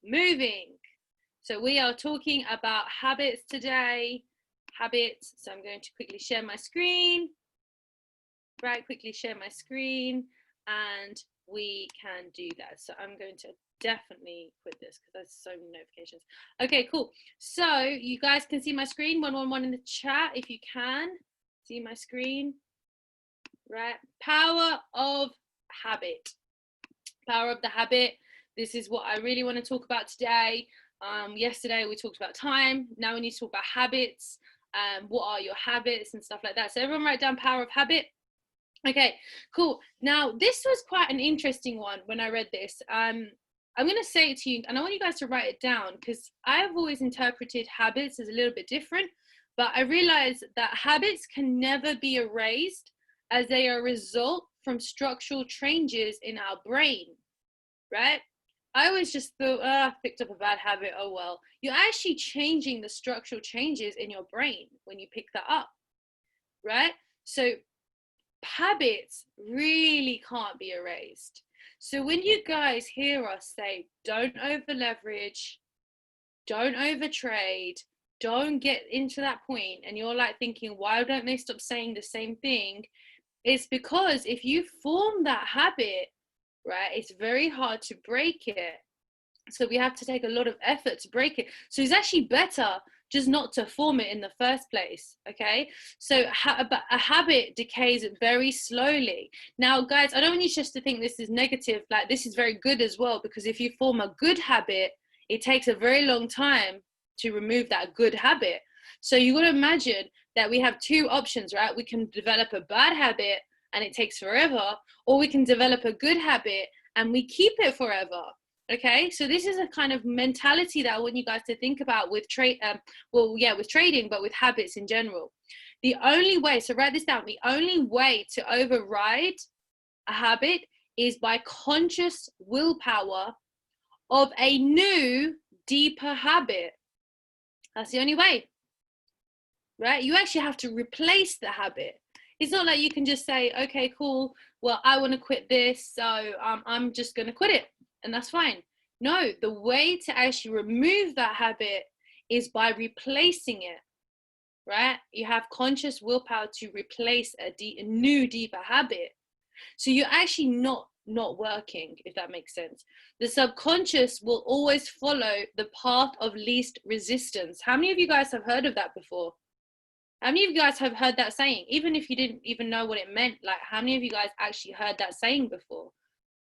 moving. So we are talking about habits today. Habits. So I'm going to quickly share my screen. Right, quickly share my screen and we can do that. So I'm going to definitely quit this because there's so many notifications. Okay, cool. So you guys can see my screen, 111 in the chat if you can. See my screen, right? Power of habit. Power of the habit. This is what I really want to talk about today. Yesterday we talked about time. Now we need to talk about habits. What are your habits and stuff like that. So everyone write down power of habit. Okay, cool. Now, this was quite an interesting one when I read this. I'm going to say it to you, and I want you guys to write it down because I've always interpreted habits as a little bit different, but I realized that habits can never be erased as they are a result from structural changes in our brain, right? I always just thought, I picked up a bad habit, oh well. You're actually changing the structural changes in your brain when you pick that up, right? So habits really can't be erased. So when you guys hear us say, don't over leverage, don't over trade, don't get into that point, and you're like thinking, why don't they stop saying the same thing? It's because if you form that habit, right, it's very hard to break it. So we have to take a lot of effort to break it. So it's actually better just not to form it in the first place, okay? So a habit decays very slowly. Now, guys, I don't want you just to think this is negative. Like, this is very good as well, because if you form a good habit, it takes a very long time to remove that good habit. So you got to imagine that we have two options, right? We can develop a bad habit and it takes forever, or we can develop a good habit and we keep it forever. Okay, so this is a kind of mentality that I want you guys to think about with with trading, but with habits in general. The only way, so write this down, the only way to override a habit is by conscious willpower of a new, deeper habit. That's the only way, right? You actually have to replace the habit. It's not like you can just say, okay, cool, well, I want to quit this, so I'm just going to quit it. And that's fine. No, the way to actually remove that habit is by replacing it, right? You have conscious willpower to replace a new, deeper habit. So you're actually not working, if that makes sense. The subconscious will always follow the path of least resistance. How many of you guys have heard of that before? How many of you guys have heard that saying? Even if you didn't even know what it meant, like how many of you guys actually heard that saying before?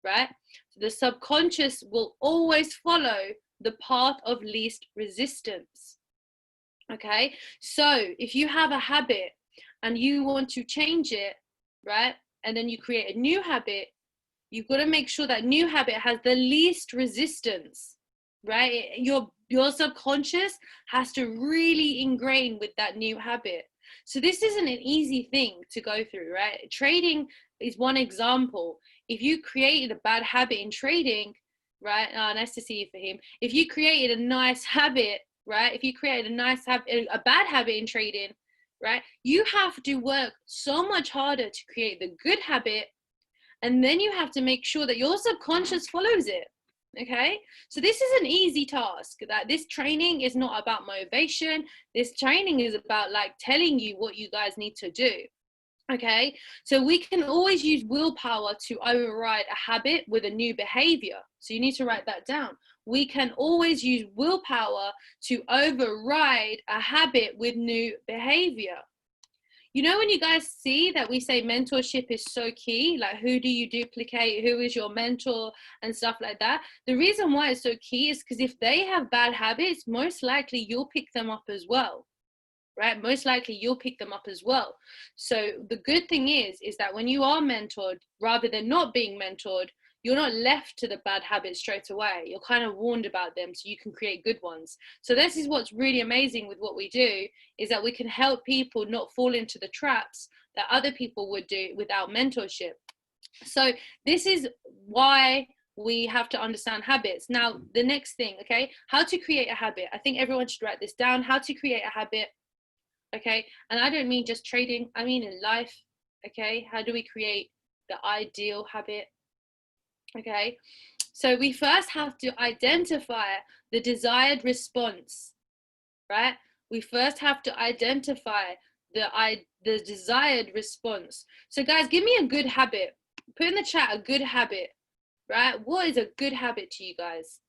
Right? So the subconscious will always follow the path of least resistance. Okay? So if you have a habit and you want to change it, right? And then you create a new habit, you've got to make sure that new habit has the least resistance, right? Your subconscious has to really ingrain with that new habit. So this isn't an easy thing to go through, right? Trading is one example. If you created a bad habit in trading, right? Oh, nice to see you, Fahim. If you created a nice habit, right? If you created a bad habit in trading, right? You have to work so much harder to create the good habit, and then you have to make sure that your subconscious follows it. Okay, so this is an easy task. That this training is not about motivation. This training is about like telling you what you guys need to do. Okay, so we can always use willpower to override a habit with a new behavior. So you need to write that down. We can always use willpower to override a habit with new behavior. You know, when you guys see that we say mentorship is so key, like who do you duplicate, who is your mentor and stuff like that. The reason why it's so key is because if they have bad habits, most likely you'll pick them up as well. Right? Most likely you'll pick them up as well. So the good thing is that when you are mentored, rather than not being mentored, you're not left to the bad habits straight away. You're kind of warned about them so you can create good ones. So this is what's really amazing with what we do, is that we can help people not fall into the traps that other people would do without mentorship. So this is why we have to understand habits. Now, the next thing, okay, how to create a habit. I think everyone should write this down, how to create a habit. Okay, and I don't mean just trading, I mean in life. Okay, how do we create the ideal habit? Okay, So we first have to identify the desired response, right? We first have to identify the desired response. So guys, give me a good habit. Put in the chat a good habit, right? What is a good habit to you guys?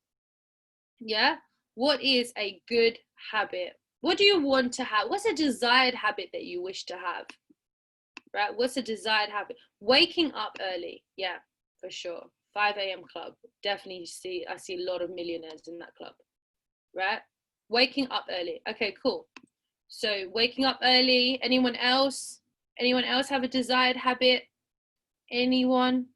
Yeah? What is a good habit? What do you want to have? What's a desired habit that you wish to have? Right? What's a desired habit? Waking up early. Yeah, for sure. 5 a.m. club. Definitely I see a lot of millionaires in that club. Right? Waking up early. Okay, cool. So waking up early. Anyone else? Anyone else have a desired habit? Anyone?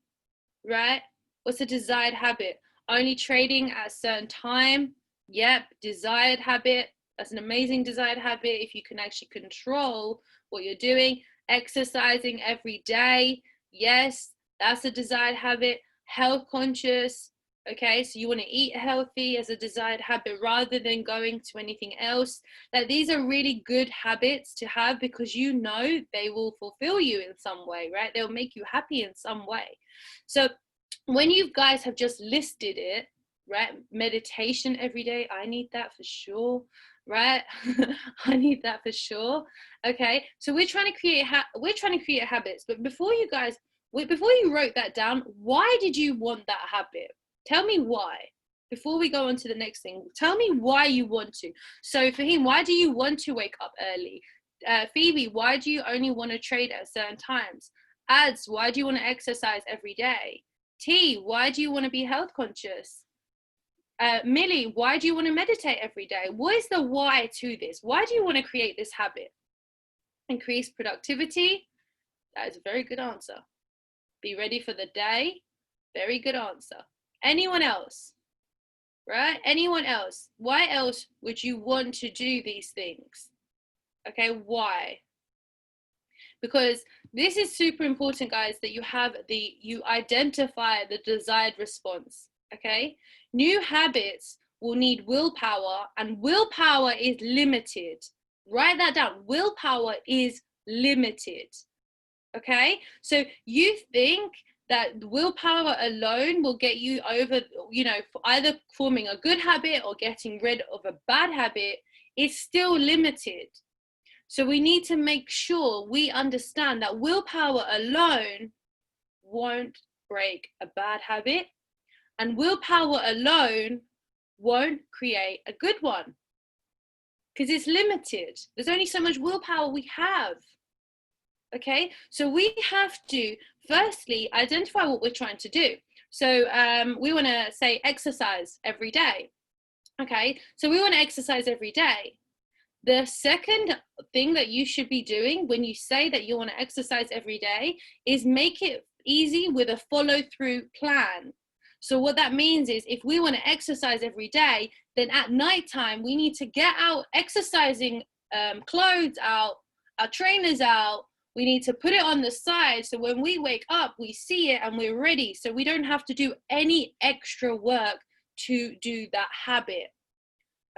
Right? What's a desired habit? Only trading at a certain time. Yep, desired habit. That's an amazing desired habit if you can actually control what you're doing. Exercising every day. Yes, that's a desired habit. Health conscious. Okay, so you want to eat healthy as a desired habit rather than going to anything else. Like, these are really good habits to have because you know they will fulfill you in some way, right? They'll make you happy in some way. So when you guys have just listed it, right? Meditation every day. I need that for sure, right? I need that for sure. Okay, so we're trying to create habits. But before you wrote that down, why did you want that habit? Tell me why. Before we go on to the next thing, tell me why you want to. So Fahim, why do you want to wake up early? Phoebe, why do you only want to trade at certain times? Ads, why do you want to exercise every day? T, why do you want to be health conscious? Millie, why do you want to meditate every day? What is the why to this? Why do you want to create this habit? Increase productivity. That is a very good answer. Be ready for the day. Very good answer. Anyone else? Right? Anyone else? Why else would you want to do these things? Okay, why? Because this is super important, guys, that you identify the desired response. Okay, new habits will need willpower, and willpower is limited. Write that down. Willpower is limited. Okay, so you think that willpower alone will get you over, either forming a good habit or getting rid of a bad habit. Is still limited. So we need to make sure we understand that willpower alone won't break a bad habit, and willpower alone won't create a good one because it's limited. There's only so much willpower we have. Okay, so we have to firstly identify what we're trying to do. So we want to say exercise every day. Okay, so we want to exercise every day. The second thing that you should be doing when you say that you want to exercise every day is make it easy with a follow-through plan. So what that means is if we want to exercise every day, then at nighttime we need to get our exercising clothes out, our trainers out. We need to put it on the side so when we wake up, we see it and we're ready. So we don't have to do any extra work to do that habit.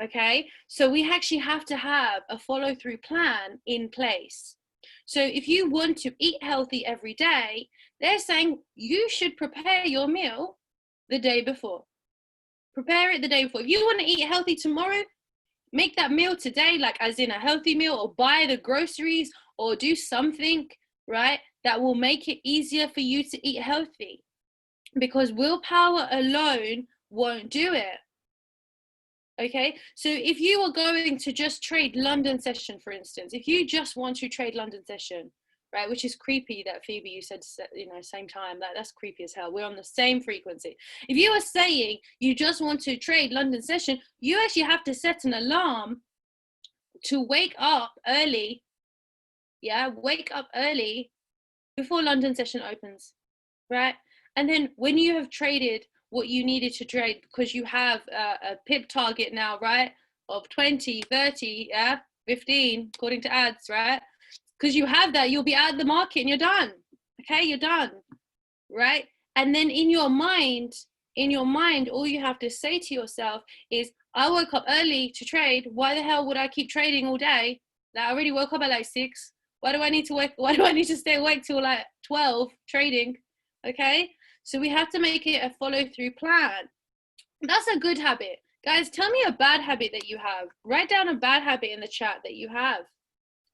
Okay, so we actually have to have a follow-through plan in place. So if you want to eat healthy every day, they're saying you should prepare your meal the day before. Prepare it the day before. If you want to eat healthy tomorrow, make that meal today, like as in a healthy meal, or buy the groceries or do something, right, that will make it easier for you to eat healthy, because willpower alone won't do it. Okay, so if you are going to just trade London session, for instance, if you just want to trade London session, right, which is creepy that Phoebe, you said, same time, that's creepy as hell. We're on the same frequency. If you are saying you just want to trade London session, you actually have to set an alarm to wake up early. Yeah, wake up early before London session opens, right? And then when you have traded what you needed to trade, because you have a pip target now, right, of 20, 30, 15, according to ads, right? Because you have that, you'll be out of the market and you're done. Okay, you're done, right? And then in your mind, all you have to say to yourself is, I woke up early to trade. Why the hell would I keep trading all day? Like, I already woke up at like 6. Why do I need to stay awake till like 12 trading? Okay, So we have to make it a follow through plan. That's a good habit. Guys, tell me a bad habit that you have. Write down a bad habit in the chat that you have.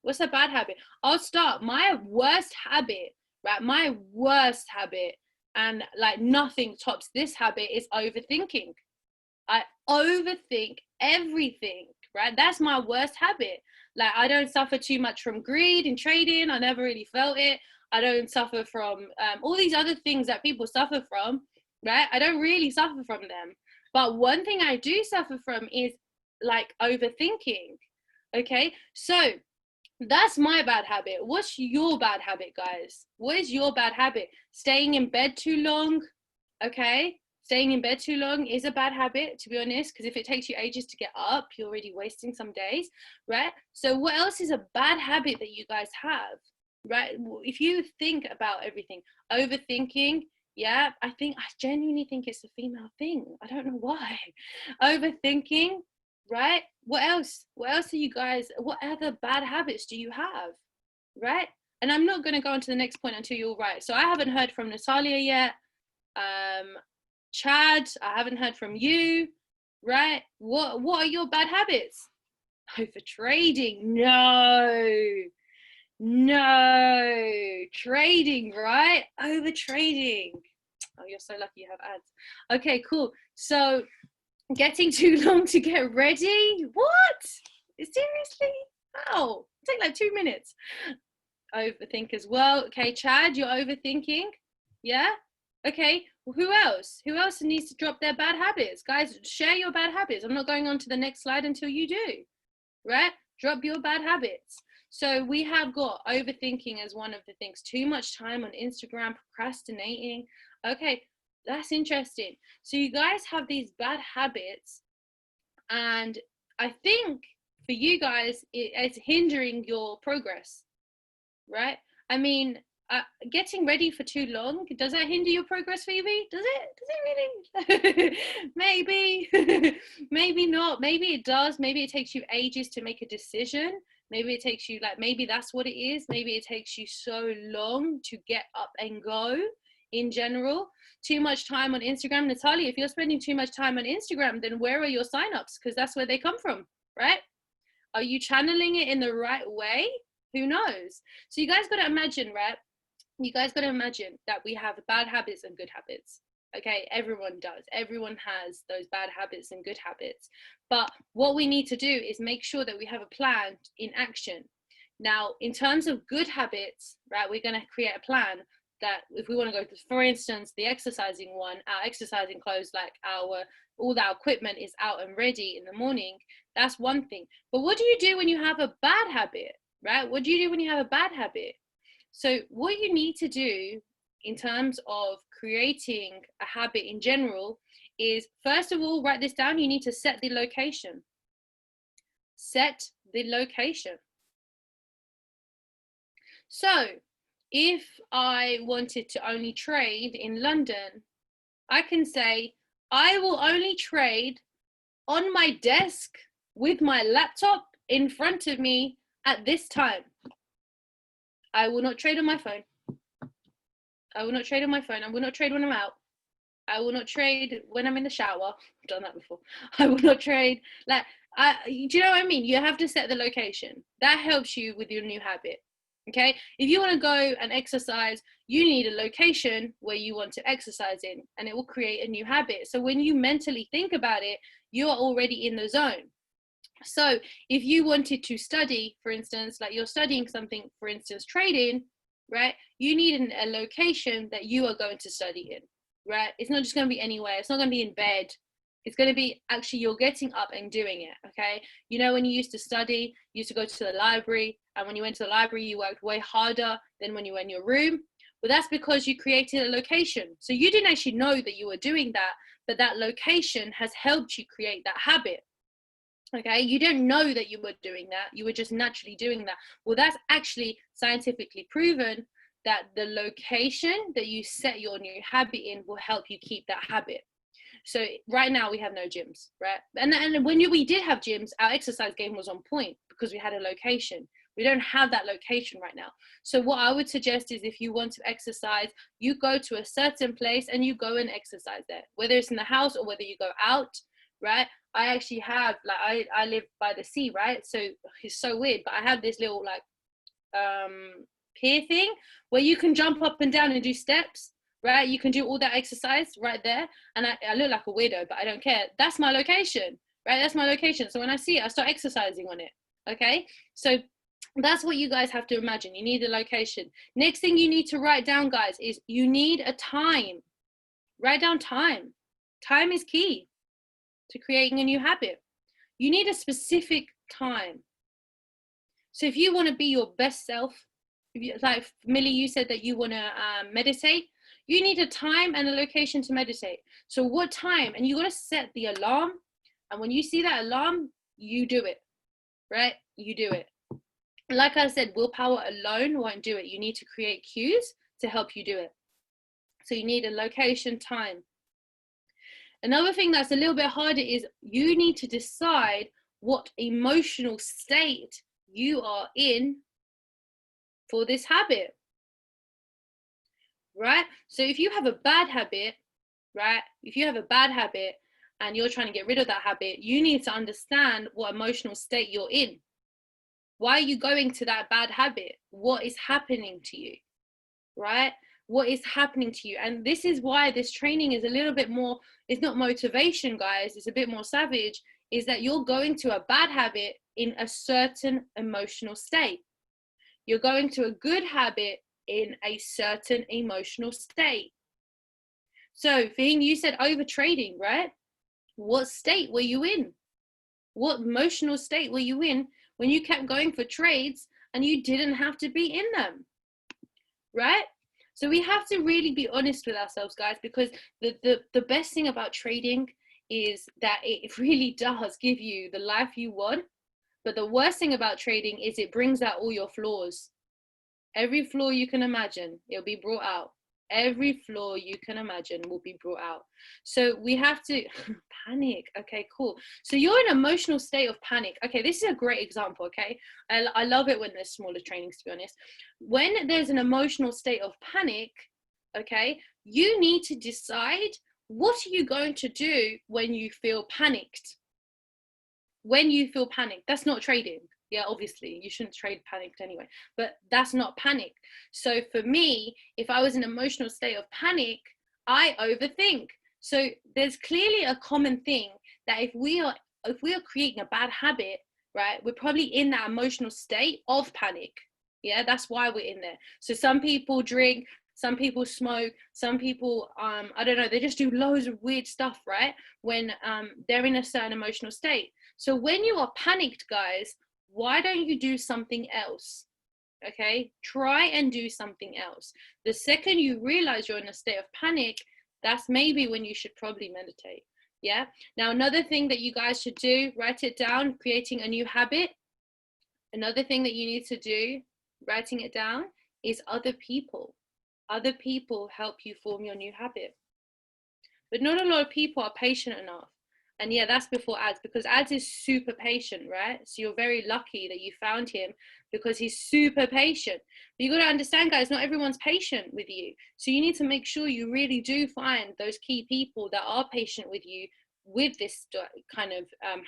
What's a bad habit? I'll start. My worst habit, right? My worst habit, and like nothing tops this habit, is overthinking. I overthink everything, right? That's my worst habit. Like, I don't suffer too much from greed in trading. I never really felt it. I don't suffer from all these other things that people suffer from, right? I don't really suffer from them. But one thing I do suffer from is like overthinking. Okay, so that's my bad habit. What's your bad habit, guys? What is your bad habit? Staying in bed too long. Okay, staying in bed too long is a bad habit, to be honest, because if it takes you ages to get up, you're already wasting some days, right? So what else is a bad habit that you guys have, right? If you think about everything, overthinking, yeah, I genuinely think it's a female thing. I don't know why. Overthinking, right? What else are you guys, what other bad habits do you have, right? And I'm not going to go on to the next point until you're right. So I haven't heard from Natalia yet. Chad, I haven't heard from you, right? What are your bad habits? Over trading? No, trading, right? Over trading. Oh, you're so lucky you have ads. Okay, cool. So getting too long to get ready? What? Seriously? How? Take like 2 minutes. Overthink as well. Okay, Chad, you're overthinking. Yeah? Okay, well, who else? Who else needs to drop their bad habits? Guys, share your bad habits. I'm not going on to the next slide until you do, right? Drop your bad habits. So we have got overthinking as one of the things. Too much time on Instagram, procrastinating. Okay, that's interesting. So you guys have these bad habits, and I think for you guys, it's hindering your progress, right? I mean, getting ready for too long, does that hinder your progress, Phoebe? Does it really? Maybe. Maybe not. Maybe it does. Maybe it takes you ages to make a decision. Maybe it takes you, like, maybe that's what it is. Maybe it takes you so long to get up and go in general. Too much time on Instagram. Natalia, if you're spending too much time on Instagram, then where are your signups? Because that's where they come from, right? Are you channeling it in the right way? Who knows? So you guys got to imagine, right? You guys got to imagine that we have bad habits and good habits. Okay, everyone does. Everyone has those bad habits and good habits. But what we need to do is make sure that we have a plan in action. Now, in terms of good habits, right, we're going to create a plan that if we want to go to, for instance, the exercising one, our exercising clothes, like all our equipment is out and ready in the morning. That's one thing. But what do you do when you have a bad habit, right? What do you do when you have a bad habit? So what you need to do in terms of creating a habit in general is, first of all, write this down. You need to set the location. Set the location. So if I wanted to only trade in London, I can say, I will only trade on my desk with my laptop in front of me at this time. I will not trade on my phone. I will not trade on my phone. I will not trade when I'm out. I will not trade when I'm in the shower. I've done that before. I will not trade. Like, do you know what I mean? You have to set the location. That helps you with your new habit. Okay? If you want to go and exercise, you need a location where you want to exercise in, and it will create a new habit. So when you mentally think about it, you are already in the zone. So if you wanted to study, for instance, like you're studying something, for instance, trading, right? You need a location that you are going to study in, right? It's not just going to be anywhere. It's not going to be in bed. It's going to be actually you're getting up and doing it, okay? You know, when you used to study, you used to go to the library, and when you went to the library, you worked way harder than when you were in your room. Well, that's because you created a location. So you didn't actually know that you were doing that, but that location has helped you create that habit. Okay, you didn't know that you were doing that. You were just naturally doing that. Well, that's actually scientifically proven that the location that you set your new habit in will help you keep that habit. So right now we have no gyms, right? And when we did have gyms, our exercise game was on point because we had a location. We don't have that location right now. So what I would suggest is, if you want to exercise, you go to a certain place and you go and exercise there, whether it's in the house or whether you go out, right? I actually have, like, I live by the sea, right? So it's so weird, but I have this little like pier thing where you can jump up and down and do steps, right? You can do all that exercise right there. And I look like a weirdo, but I don't care. That's my location, right? That's my location. So when I see it, I start exercising on it. Okay. So that's what you guys have to imagine. You need a location. Next thing you need to write down, guys, is you need a time. Write down time. Time is key to creating a new habit. You need a specific time. So if you want to be your best self, like Millie, you said that you want to meditate, you need a time and a location to meditate. So what time? And you got to set the alarm. And when you see that alarm, you do it, right? You do it. Like I said, willpower alone won't do it. You need to create cues to help you do it. So you need a location, time. Another thing that's a little bit harder is you need to decide what emotional state you are in for this habit, right? So if you have a bad habit, right? If you have a bad habit and you're trying to get rid of that habit, you need to understand what emotional state you're in. Why are you going to that bad habit? What is happening to you, right? What is happening to you? And this is why this training is a little bit more, it's not motivation, guys, it's a bit more savage, is that you're going to a bad habit in a certain emotional state. You're going to a good habit in a certain emotional state. So, Fing, you said over trading, right? What state were you in? What emotional state were you in when you kept going for trades and you didn't have to be in them, right? So we have to really be honest with ourselves, guys, because the best thing about trading is that it really does give you the life you want. But the worst thing about trading is it brings out all your flaws. Every flaw you can imagine, it'll be brought out. Every flaw you can imagine will be brought out. So we have to panic. Okay, cool. So you're in an emotional state of panic. Okay, this is a great example. Okay, I love it when there's smaller trainings, to be honest. When there's an emotional state of panic, okay, you need to decide, what are you going to do when you feel panicked? When you feel panicked, that's not trading. Yeah, obviously you shouldn't trade panicked anyway, but that's not panic. So for me, if I was in an emotional state of panic, I overthink. So there's clearly a common thing that if we are creating a bad habit, right, we're probably in that emotional state of panic. Yeah, that's why we're in there. So some people drink, some people smoke, some people I don't know, they just do loads of weird stuff, right, when they're in a certain emotional state. So when you are panicked, guys, why don't you do something else? Okay, try and do something else. The second you realize you're in a state of panic, that's maybe when you should probably meditate. Yeah. Now, another thing that you guys should do, write it down, creating a new habit. Another thing that you need to do, writing it down, is other people. Other people help you form your new habit. But not a lot of people are patient enough. And yeah, that's before ads, because ads is super patient, right? So you're very lucky that you found him because he's super patient. But you got to understand, guys, not everyone's patient with you. So you need to make sure you really do find those key people that are patient with you with this kind of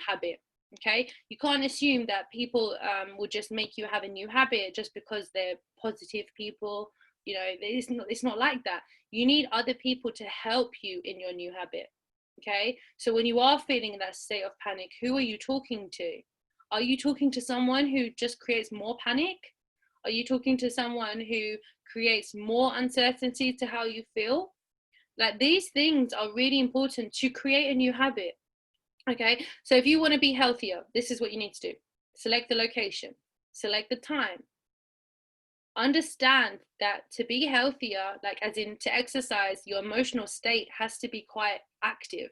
habit. Okay, you can't assume that people will just make you have a new habit just because they're positive people. You know, it's not like that. You need other people to help you in your new habit. Okay, so when you are feeling that state of panic, who are you talking to? Are you talking to someone who just creates more panic? Are you talking to someone who creates more uncertainty to how you feel? Like, these things are really important to create a new habit. Okay, so if you want to be healthier, this is what you need to do. Select the location, select the time. Understand that to be healthier, like as in to exercise, your emotional state has to be quite active,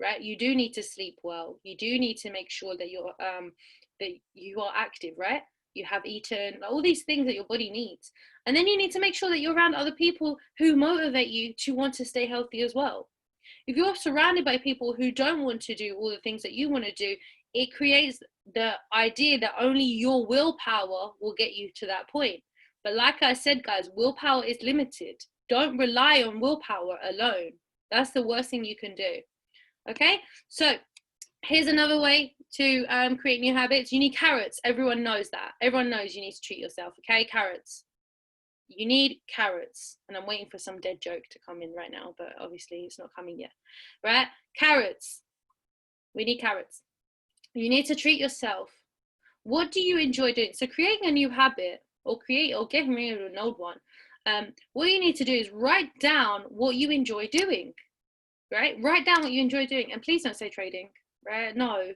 right? You do need to sleep well. You do need to make sure that you are active, right? You have eaten all these things that your body needs. And then you need to make sure that you're around other people who motivate you to want to stay healthy as well. If you're surrounded by people who don't want to do all the things that you want to do, it creates the idea that only your willpower will get you to that point. But like I said, guys, willpower is limited. Don't rely on willpower alone. That's the worst thing you can do. Okay, so here's another way to create new habits. You need carrots. Everyone knows that. Everyone knows you need to treat yourself. Okay, carrots. You need carrots. And I'm waiting for some dead joke to come in right now, but obviously it's not coming yet. Right? Carrots. We need carrots. You need to treat yourself. What do you enjoy doing? So creating a new habit or getting rid of an old one. What you need to do is write down what you enjoy doing. Right? Write down what you enjoy doing. And please don't say trading. Right? No,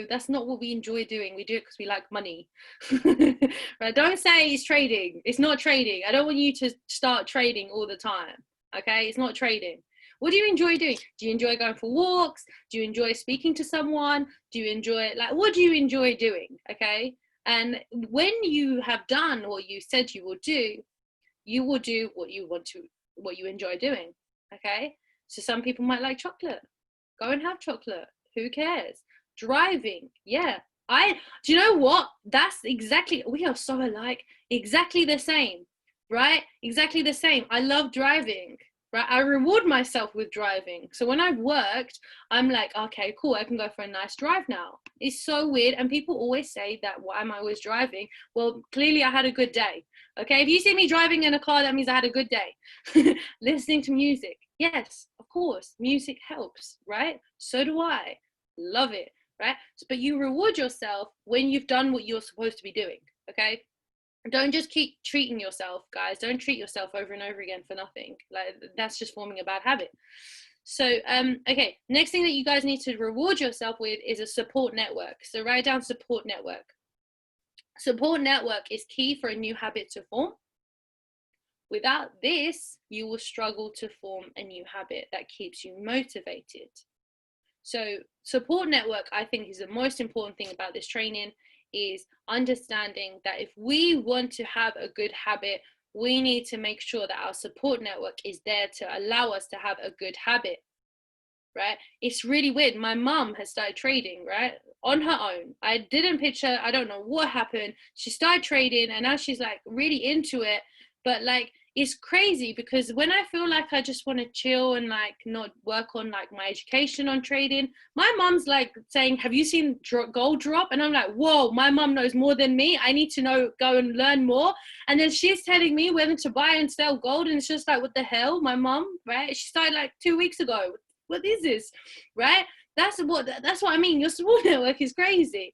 that's not what we enjoy doing. We do it because we like money. Right? Don't say it's trading. It's not trading. I don't want you to start trading all the time. Okay? It's not trading. What do you enjoy doing? Do you enjoy going for walks? Do you enjoy speaking to someone? Do you enjoy, what do you enjoy doing? Okay? And when you have done what you said you will do what you enjoy doing. Okay? So some people might like chocolate. Go and have chocolate. Who cares? Driving. Yeah. Do you know what? That's exactly, we are so alike. Exactly the same, right? Exactly the same. I love driving, right? I reward myself with driving. So when I've worked, I'm like, okay, cool. I can go for a nice drive now. It's so weird. And people always say that, why am I always driving? Well, clearly I had a good day. Okay. If you see me driving in a car, that means I had a good day. Listening to music. Yes, of course. Music helps, right? So do I. Love it, right? But you reward yourself when you've done what you're supposed to be doing. Okay. Don't just keep treating yourself, guys. Don't treat yourself over and over again for nothing. Like, that's just forming a bad habit. So okay, next thing that you guys need to reward yourself with is a support network. So write down support network. Support network is key for a new habit to form. Without this, you will struggle to form a new habit that keeps you motivated. So support network, I think, is the most important thing about this training, is understanding that if we want to have a good habit, we need to make sure that our support network is there to allow us to have a good habit, right? It's really weird. My mum has started trading, right? On her own. I didn't pitch her. I don't know what happened. She started trading and now she's like really into it. But like, it's crazy because when I feel like I just want to chill and like not work on like my education on trading, my mom's like saying, have you seen gold drop? And I'm like, whoa, my mom knows more than me. I need to go and learn more. And then she's telling me whether to buy and sell gold. And it's just like, what the hell? My mom, right? She started like 2 weeks ago. What is this, right? That's what I mean. Your support network is crazy.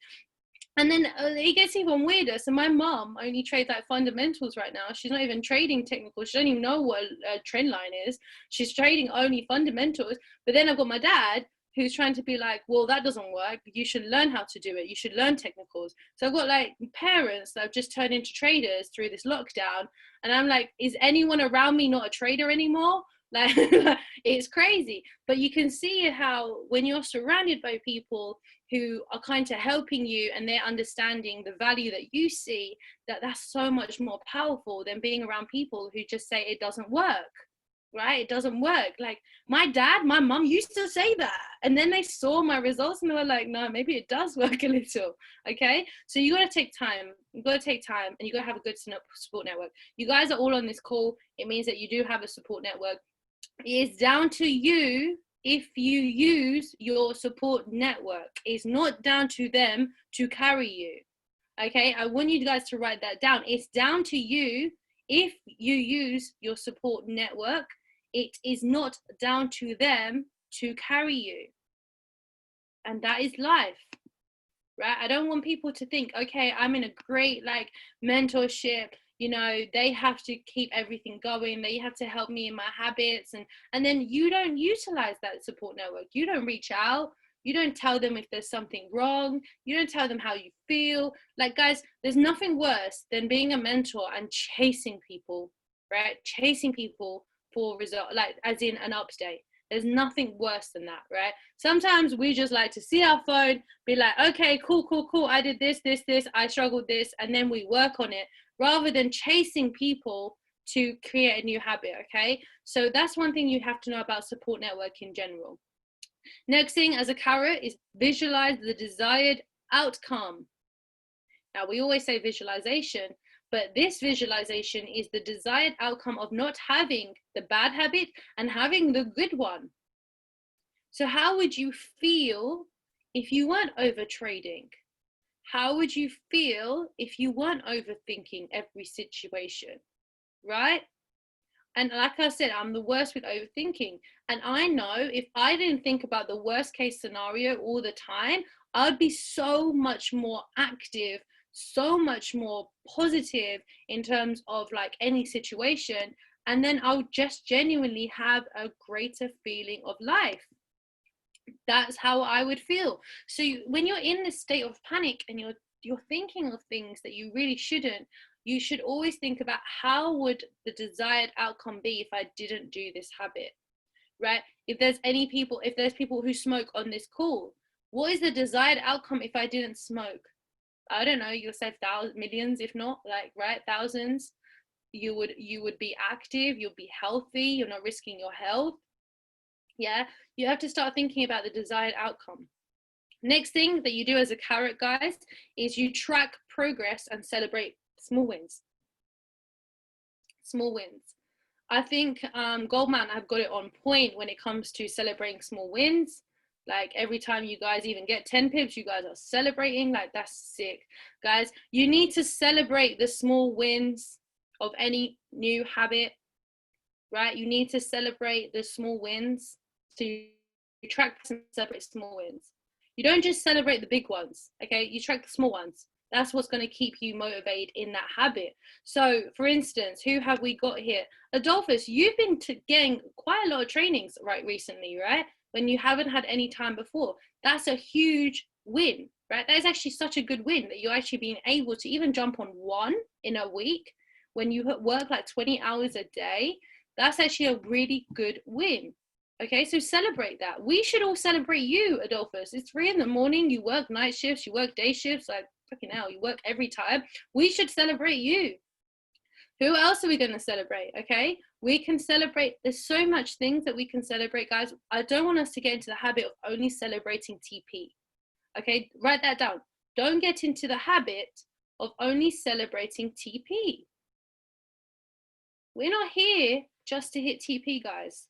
And then it gets even weirder. So my mom only trades like fundamentals right now. She's not even trading technical. She doesn't even know what a trend line is. She's trading only fundamentals. But then I've got my dad who's trying to be like, well, that doesn't work. You should learn how to do it. You should learn technicals. So I've got like parents that have just turned into traders through this lockdown. And I'm like, is anyone around me not a trader anymore? Like, it's crazy. But you can see how when you're surrounded by people who are kind of helping you and they're understanding the value that you see, that's so much more powerful than being around people who just say it doesn't work, right? It doesn't work. Like my dad, my mom used to say that, and then they saw my results and they were like, no, maybe it does work a little. Okay, so you got to take time. You got to take time, and you got to have a good support network. You guys are all on this call. It means that you do have a support network. It's down to you if you use your support network. It's not down to them to carry you. Okay, I want you guys to write that down. It's down to you if you use your support network. It is not down to them to carry you. And that is life, right? I don't want people to think, okay, I'm in a great like mentorship, you know, they have to keep everything going. They have to help me in my habits. And then you don't utilize that support network. You don't reach out. You don't tell them if there's something wrong. You don't tell them how you feel. Like, guys, there's nothing worse than being a mentor and chasing people, right? Chasing people for result, like as in an update. There's nothing worse than that, right? Sometimes we just like to see our phone, be like, okay, cool. I did this, I struggled this, and then we work on it, rather than chasing people to create a new habit, okay? So that's one thing you have to know about support network in general. Next thing as a carrot is visualize the desired outcome. Now, we always say visualization, but this visualization is the desired outcome of not having the bad habit and having the good one. So how would you feel if you weren't over trading? How would you feel if you weren't overthinking every situation, right? And like I said, I'm the worst with overthinking. And I know if I didn't think about the worst case scenario all the time, I'd be so much more active, so much more positive in terms of like any situation. And then I'll just genuinely have a greater feeling of life. That's how I would feel. So when you're in this state of panic and you're thinking of things that you really shouldn't, you should always think about how would the desired outcome be if I didn't do this habit, right? If there's people who smoke on this call, what is the desired outcome if I didn't smoke? I don't know, you'll save millions, if not like, right, thousands. You would be active, you'll be healthy, you're not risking your health. Yeah, you have to start thinking about the desired outcome. Next thing that you do as a carrot, guys, is you track progress and celebrate small wins. Small wins. I think Goldman have got it on point when it comes to celebrating small wins. Like every time you guys even get 10 pips, you guys are celebrating. Like that's sick. Guys, you need to celebrate the small wins of any new habit, right? You need to celebrate the small wins. So you track and celebrate small wins. You don't just celebrate the big ones, okay? You track the small ones. That's what's going to keep you motivated in that habit. So, for instance, who have we got here? Adolphus, you've been getting quite a lot of trainings right recently, right? When you haven't had any time before. That's a huge win, right? That is actually such a good win that you're actually being able to even jump on one in a week when you work like 20 hours a day. That's actually a really good win. Okay, so celebrate that. We should all celebrate you, Adolphus. It's 3 a.m, you work night shifts, you work day shifts, like fucking hell, you work every time. We should celebrate you. Who else are we going to celebrate? Okay, we can celebrate. There's so much things that we can celebrate, guys. I don't want us to get into the habit of only celebrating TP. Okay, write that down. Don't get into the habit of only celebrating TP. We're not here just to hit TP, guys.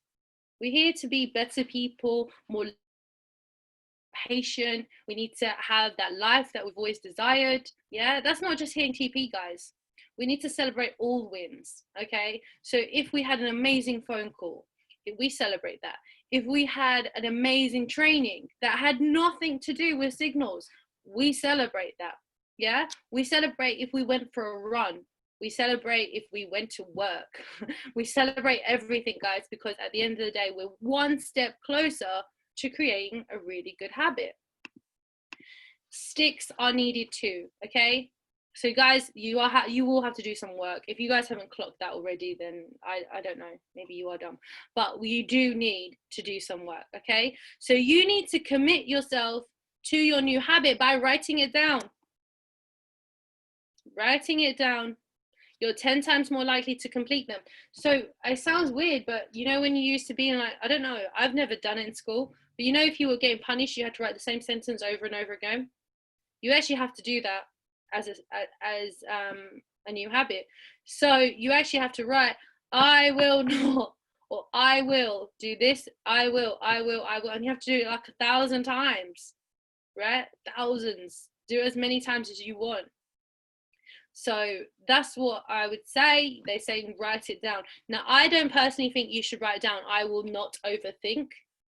We're here to be better people, more patient. We need to have that life that we've always desired. Yeah, that's not just hitting TP, guys. We need to celebrate all wins, okay? So if we had an amazing phone call, if we celebrate that. If we had an amazing training that had nothing to do with signals, we celebrate that, yeah? We celebrate if we went for a run. We celebrate if we went to work. We celebrate everything, guys, because at the end of the day, we're one step closer to creating a really good habit. Sticks are needed too, okay? So guys, you will have to do some work. If you guys haven't clocked that already, then I don't know, maybe you are dumb. But you do need to do some work, okay? So you need to commit yourself to your new habit by writing it down. Writing it down. You're 10 times more likely to complete them. So it sounds weird, but you know when you used to be in like, I don't know, I've never done it in school, but you know if you were getting punished, you had to write the same sentence over and over again. You actually have to do that as a new habit. So you actually have to write, I will not, or I will do this, I will, and you have to do it like 1,000 times, right? Thousands. Do it as many times as you want. So that's what I would say. They're saying write it down. Now, I don't personally think you should write it down. I will not overthink.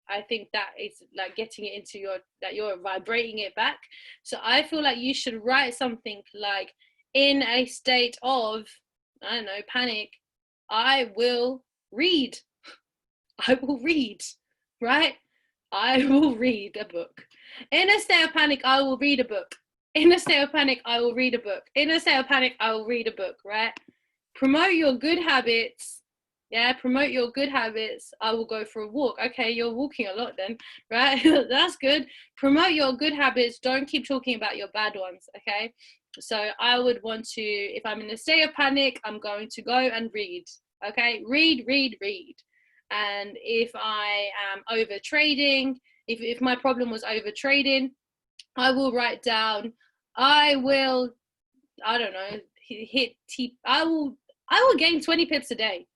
I think that is like getting it into that you're vibrating it back. So I feel like you should write something like, in a state of, I don't know, panic, I will read. I will read, right? I will read a book. In a state of panic, I will read a book. In a state of panic, I will read a book. In a state of panic, I will read a book, right? Promote your good habits. Yeah, promote your good habits. I will go for a walk. Okay, you're walking a lot then, right? That's good. Promote your good habits. Don't keep talking about your bad ones, okay? So I would want to, if I'm in a state of panic, I'm going to go and read. Okay, read. And if I am over trading, if my problem was over trading, I will write down, I don't know, I will gain 20 pips a day.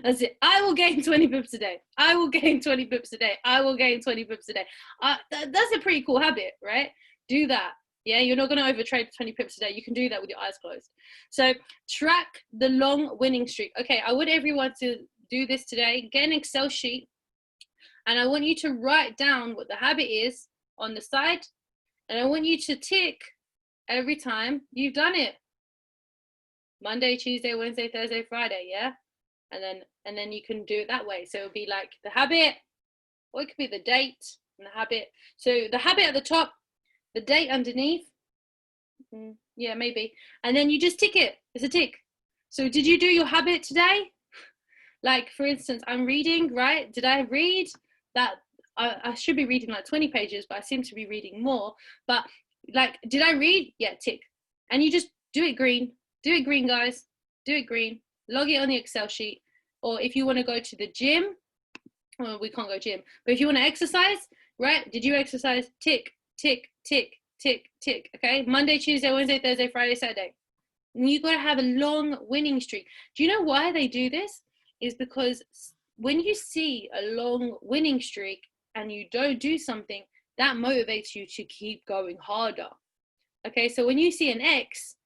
That's it. I will gain 20 pips a day. I will gain 20 pips a day. I will gain 20 pips a day. That's a pretty cool habit, right? Do that. Yeah, you're not going to overtrade 20 pips a day. You can do that with your eyes closed. So track the long winning streak. Okay, I want everyone to do this today. Get an Excel sheet, and I want you to write down what the habit is on the side, and I want you to tick every time you've done it. Monday, Tuesday, Wednesday, Thursday, Friday, yeah? And then you can do it that way. So it'll be like the habit, or it could be the date and the habit. So the habit at the top, the date underneath. Yeah, maybe. And then you just tick it. It's a tick. So did you do your habit today? Like, for instance, I'm reading, right? Did I read that? I should be reading like 20 pages, but I seem to be reading more. But like, did I read? Yeah, tick. And you just do it green. Do it green, guys. Do it green. Log it on the Excel sheet. Or if you want to go to the gym, well, we can't go gym, but if you want to exercise, right? Did you exercise? Tick, tick, tick, tick, tick. Okay. Monday, Tuesday, Wednesday, Thursday, Friday, Saturday. And you got to have a long winning streak. Do you know why they do this? Is because when you see a long winning streak and you don't do something, that motivates you to keep going harder. Okay. So when you see an X,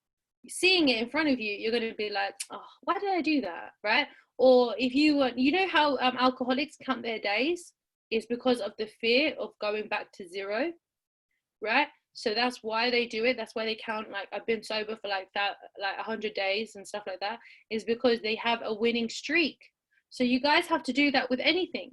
seeing it in front of you, you're going to be like, oh, why did I do that? Right? Or if you want, you know how alcoholics count their days is because of the fear of going back to zero, right? So that's why they do it. That's why they count, like, I've been sober for like 100 days and stuff like that, is because they have a winning streak. So you guys have to do that with anything.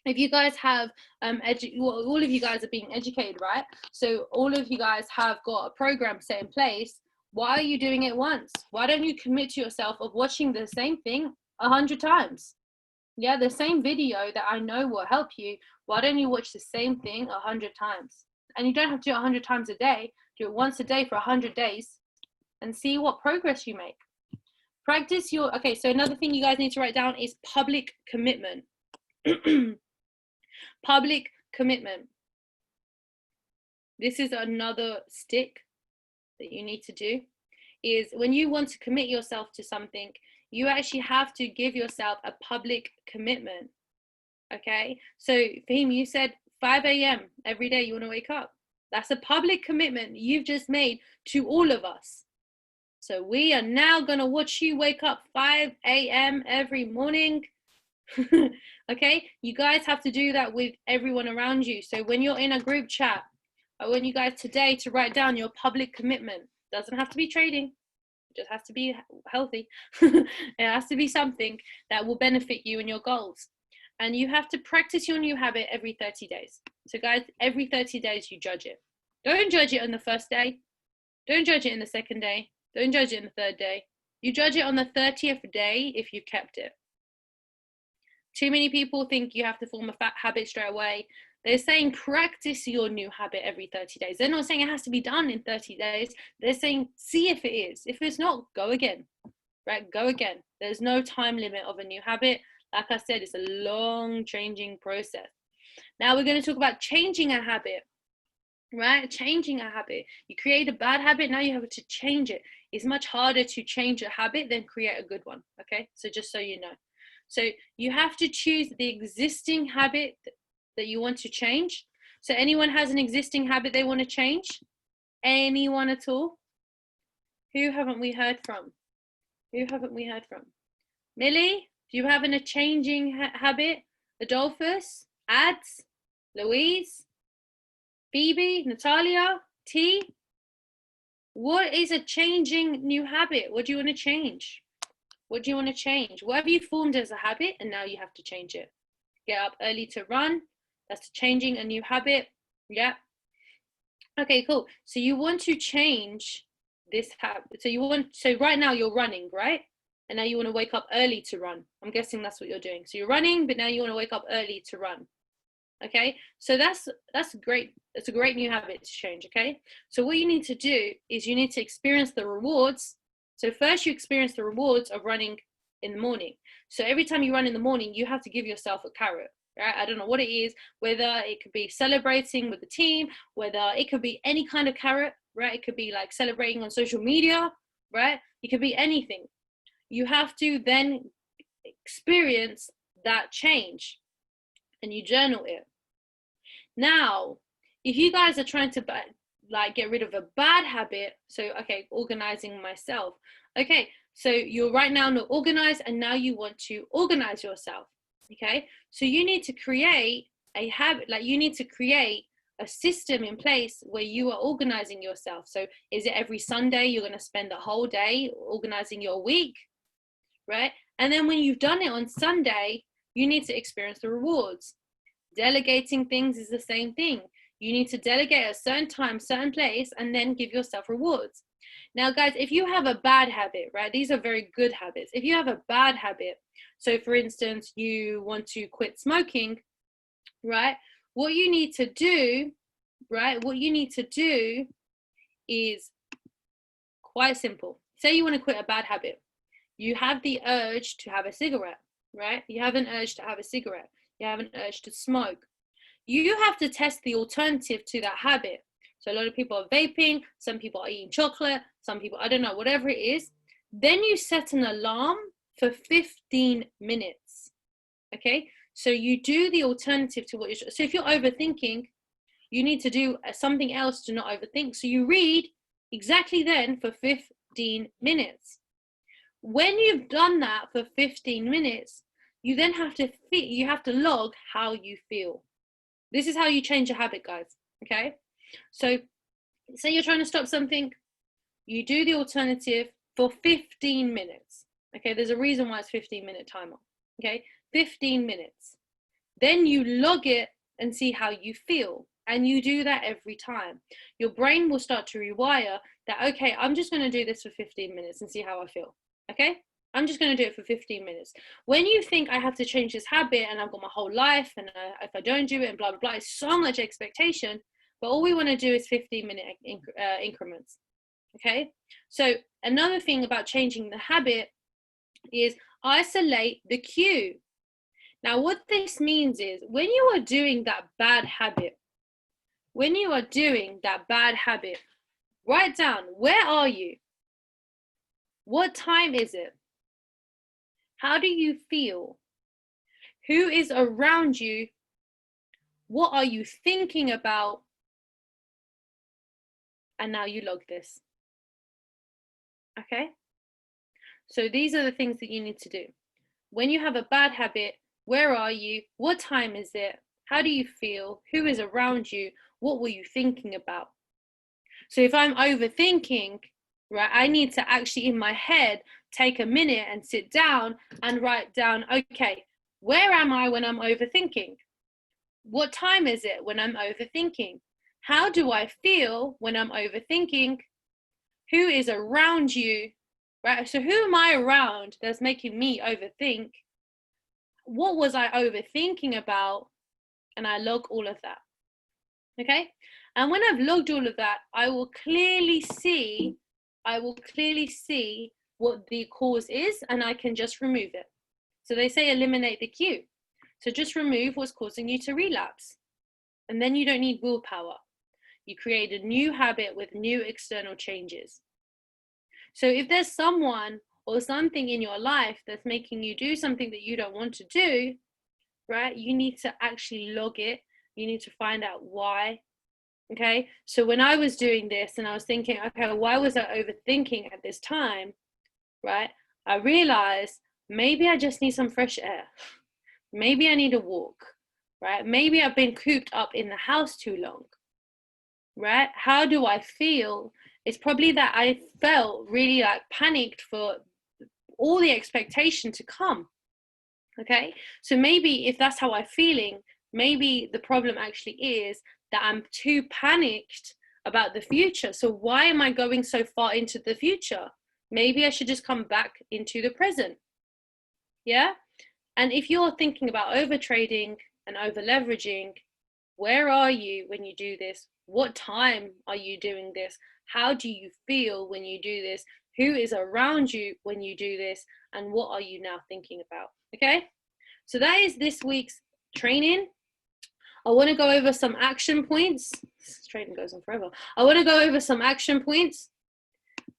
If you guys have all of you guys are being educated, right? So all of you guys have got a program set in place. Why are you doing it once? Why don't you commit to yourself of watching the same thing 100 times? Yeah, the same video that I know will help you. Why don't you watch the same thing 100 times? And you don't have to do it 100 times a day. Do it once a day for 100 days and see what progress you make. Practice your, okay, so another thing you guys need to write down is public commitment. Public commitment. This is another stick that you need to do, is when you want to commit yourself to something, you actually have to give yourself a public commitment. Okay, so Fahim, you said 5 a.m. every day you want to wake up. That's a public commitment you've just made to all of us. So we are now going to watch you wake up 5 a.m. every morning. Okay, you guys have to do that with everyone around you. So when you're in a group chat, I want you guys today to write down your public commitment. Doesn't have to be trading, it just has to be healthy. It has to be something that will benefit you and your goals. And you have to practice your new habit every 30 days. So guys, every 30 days you judge it. Don't judge it on the first day. Don't judge it in the second day. Don't judge it in the third day. You judge it on the 30th day if you've kept it. Too many people think you have to form a fat habit straight away. They're saying practice your new habit every 30 days. They're not saying it has to be done in 30 days. They're saying see if it is. If it's not, go again, right? Go again. There's no time limit of a new habit. Like I said, it's a long changing process. Now we're going to talk about changing a habit, right? Changing a habit. You create a bad habit, now you have to change it. It's much harder to change a habit than create a good one, okay? So just so you know. So you have to choose the existing habit that you want to change. So anyone has an existing habit they want to change? Anyone at all? Who haven't we heard from? Who haven't we heard from? Millie, do you have a changing habit? Adolphus, Ads, Louise, Phoebe, Natalia, T? What is a changing new habit? What do you want to change? What do you want to change? What have you formed as a habit and now you have to change it? Get up early to run. That's changing a new habit. Yeah. Okay, cool. So you want to change this habit. So right now you're running, right? And now you want to wake up early to run. I'm guessing that's what you're doing. So you're running, but now you want to wake up early to run. Okay, so that's great. It's a great new habit to change. Okay, so what you need to do is you need to experience the rewards. So first you experience the rewards of running in the morning. So every time you run in the morning, you have to give yourself a carrot. Right? I don't know what it is, whether it could be celebrating with the team, whether it could be any kind of carrot, right? It could be like celebrating on social media, right? It could be anything. You have to then experience that change and you journal it. Now, if you guys are trying to like get rid of a bad habit, so okay, organizing myself. Okay, so you're right now not organized and now you want to organize yourself. Okay, so you need to create a habit, like you need to create a system in place where you are organizing yourself. So is it every Sunday you're going to spend a whole day organizing your week, right? And then when you've done it on Sunday, you need to experience the rewards. Delegating things is the same thing. You need to delegate at a certain time, certain place, and then give yourself rewards. Now, guys, if you have a bad habit, right, these are very good habits. If you have a bad habit, so for instance, you want to quit smoking, right, what you need to do, right, what you need to do is quite simple. Say you want to quit a bad habit. You have the urge to have a cigarette, right? You have an urge to have a cigarette. You have an urge to smoke. You have to test the alternative to that habit. So a lot of people are vaping, some people are eating chocolate, some people, I don't know, whatever it is. Then you set an alarm for 15 minutes. Okay, so you do the alternative to what you're, so if you're overthinking, you need to do something else to not overthink. So you read exactly then for 15 minutes. When you've done that for 15 minutes, you then have to log how you feel. This is how you change a habit, guys. Okay, so say you're trying to stop something, you do the alternative for 15 minutes. Okay, there's a reason why it's 15-minute timer. Okay, 15 minutes. Then you log it and see how you feel. And you do that every time. Your brain will start to rewire that, okay, I'm just going to do this for 15 minutes and see how I feel. Okay, I'm just going to do it for 15 minutes. When you think I have to change this habit and I've got my whole life and if I don't do it and blah, blah, blah, it's so much expectation. But all we want to do is 15-minute increments. Okay, so another thing about changing the habit is isolate the cue. Now, what this means is when you are doing that bad habit, write down, where are you? What time is it? How do you feel? Who is around you? What are you thinking about? And now you log this. Okay? So these are the things that you need to do. When you have a bad habit, where are you? What time is it? How do you feel? Who is around you? What were you thinking about? So if I'm overthinking, right, I need to actually in my head take a minute and sit down and write down, okay, where am I when I'm overthinking? What time is it when I'm overthinking? How do I feel when I'm overthinking? Who is around you, right? So who am I around that's making me overthink? What was I overthinking about? And I log all of that. Okay, and when I've logged all of that, I will clearly see what the cause is, and I can just remove it. So they say eliminate the cue. So just remove what's causing you to relapse. And then you don't need willpower. You create a new habit with new external changes. So if there's someone or something in your life that's making you do something that you don't want to do, right, you need to actually log it. You need to find out why. Okay, so when I was doing this and I was thinking, okay, why was I overthinking at this time, right? I realized maybe I just need some fresh air. Maybe I need a walk, right? Maybe I've been cooped up in the house too long, right? How do I feel? It's probably that I felt really like panicked for all the expectation to come. Okay, so maybe if that's how I'm feeling, maybe the problem actually is that I'm too panicked about the future. So why am I going so far into the future? Maybe I should just come back into the present. Yeah. And if you're thinking about over trading and over leveraging, Where are you when you do this? What time are you doing this? How do you feel when you do this? Who is around you when you do this? And what are you now thinking about? Okay, so that is this week's training. I want to go over some action points. This training goes on forever. I want to go over some action points,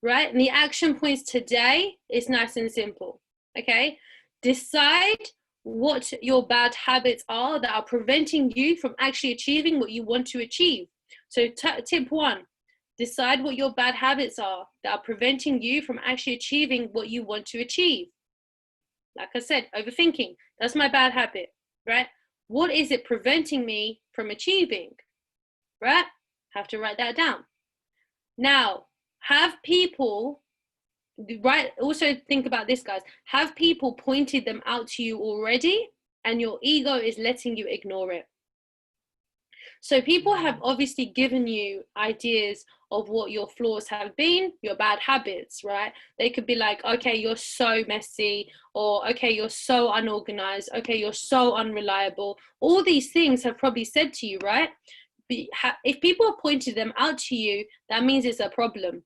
right? And the action points today is nice and simple, okay? Decide what your bad habits are that are preventing you from actually achieving what you want to achieve. So tip 1, decide what your bad habits are that are preventing you from actually achieving what you want to achieve. Like I said, overthinking, that's my bad habit, right? What is it preventing me from achieving, right? Have to write that down. Now, have people, right? Also think about this, guys. Have people pointed them out to you already, and your ego is letting you ignore it. So people have obviously given you ideas of what your flaws have been, your bad habits, right? They could be like, okay, you're so messy, or okay, you're so unorganized, okay, you're so unreliable. All these things have probably said to you, right? If people have pointed them out to you, that means it's a problem.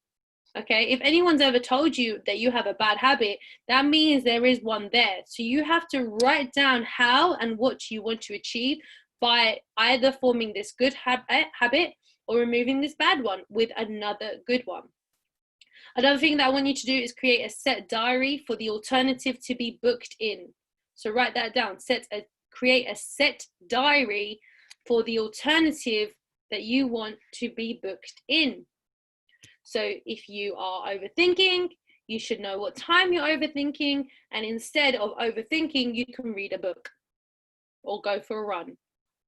Okay, if anyone's ever told you that you have a bad habit, that means there is one there. So you have to write down how and what you want to achieve by either forming this good habit or removing this bad one with another good one. Another thing that I want you to do is create a set diary for the alternative to be booked in. So write that down. Create a set diary for the alternative that you want to be booked in. So if you are overthinking, you should know what time you're overthinking, and instead of overthinking, you can read a book or go for a run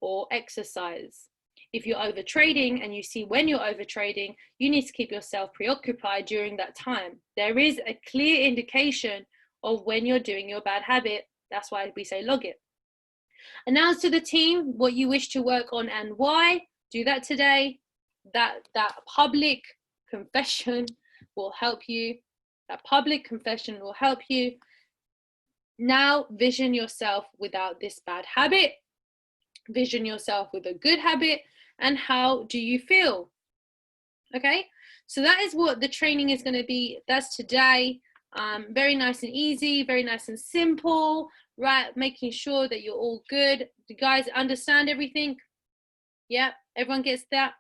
or exercise. If you're overtrading and you see when you're overtrading, you need to keep yourself preoccupied during that time. There is a clear indication of when you're doing your bad habit. That's why we say log it. Announce to the team what you wish to work on and why. Do that today. That public confession will help you. That public confession will help you. Now vision yourself without this bad habit. Vision yourself with a good habit, and how do you feel? Okay, so that is what the training is going to be. That's today. Very nice and easy, very nice and simple, right? Making sure that you're all good. You guys understand everything? Yeah, everyone gets that?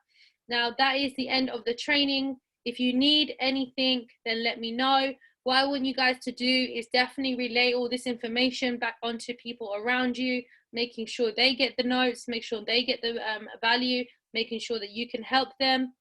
Now that is the end of the training. If you need anything, then let me know. What I want you guys to do is definitely relay all this information back onto people around you, making sure they get the notes, make sure they get the value, making sure that you can help them.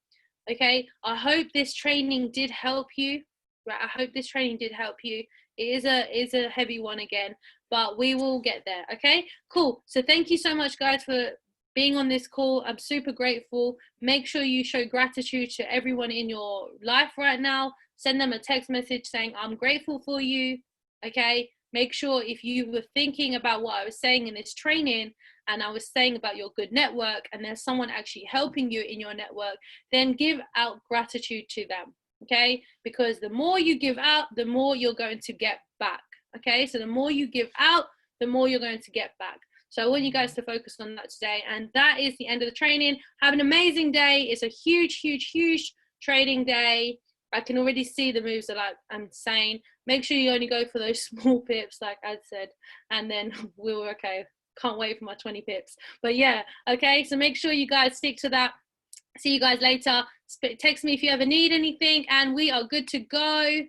Okay, I hope this training did help you. Right, I hope this training did help you. It is a heavy one again, but we will get there. Okay, cool. So thank you so much, guys, for being on this call. I'm super grateful. Make sure you show gratitude to everyone in your life right now. Send them a text message saying, I'm grateful for you. Okay, make sure if you were thinking about what I was saying in this training, and I was saying about your good network, and there's someone actually helping you in your network, then give out gratitude to them. Okay, because the more you give out, the more you're going to get back. Okay, so the more you give out, the more you're going to get back. So I want you guys to focus on that today. And that is the end of the training. Have an amazing day. It's a huge, huge, huge trading day. I can already see the moves are like insane. Make sure you only go for those small pips, like I said, and then we're okay. Can't wait for my 20 pips. But yeah, okay. So make sure you guys stick to that. See you guys later. Text me if you ever need anything, and we are good to go.